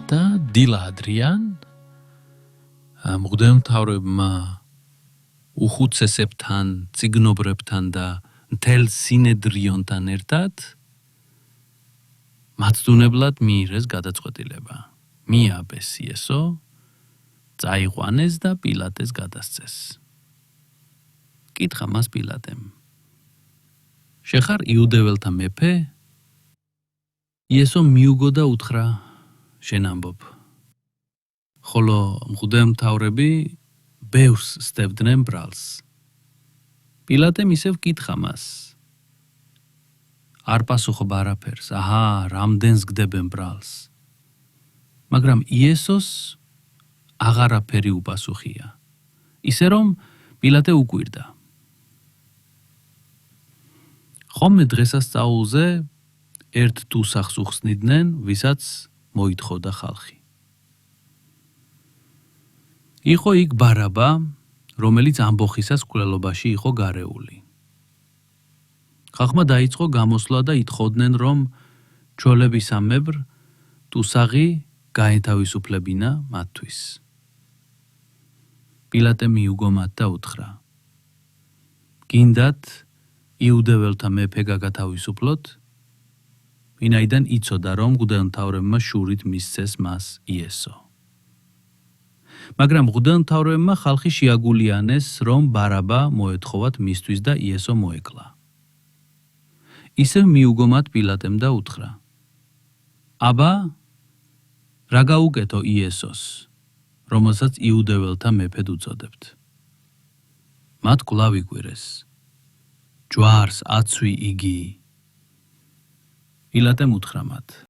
და დილა ადრიან მღვდელმთავრებმა უხუცესებთან, წიგნობრებთან და მთელ სინედრიონთან ერთად მაცდუნებლად მიიღეს გადაწყვეტილება. მიაბეს იესო, წაიყვანეს და პილატეს გადასცეს. კითხა მას პილატემ: შეხარ იუდეველთა მეფე? იესო მიუგო და უთხრა: შენ ამბობ. ხოლო მღვდელმთავრები ბევრს სდებდნენ ბრალს. პილატემ ისევ კითხა მას: არ პასუხობა არაფერს, აჰა, რამდენს გდებენ ბრალს. მაგრამ იესოს აღარაფერი უპასუხია, ისე რომ პილატე უკვირდა. ხომე დღესასწაულზე ერთ თუსახს უხსნიდნენ, ვისაც მოითხოვდა ხალხი. იყო იქ ბარაბა, რომელიც ამბოხისას მკვლელობაში იყო გარეული. ხალხმა დაიწყო გამოსვლა და ითხოვდნენ, რომ ჩვეულებისამებრ თუსაღი გაეთავისუფლებინა მათთვის. პილატე მიუგო მათ და უთხრა: გინდათ იუდეველთა მეფე გაგათავისუფლოთ? ვინაიდან იცოდა, რომ მღვდელმთავრებმა შურით მისცეს მას იესო. მაგრამ მღვდელმთავრებმა ხალხი შეაგულიანეს, რომ ბარაბა მოეთხოვათ მისთვის და იესო მოეკლა. ისევ მიუგო მათ პილატემ და უთხრა: აბა, რა გაუკეთო იესოს, რომელსაც იუდეველთა მეფედ უწოდებთ? მათ კვლავ იკვირეს: ჯვარს აცვი იგი. პილატემ უთხრა მათ: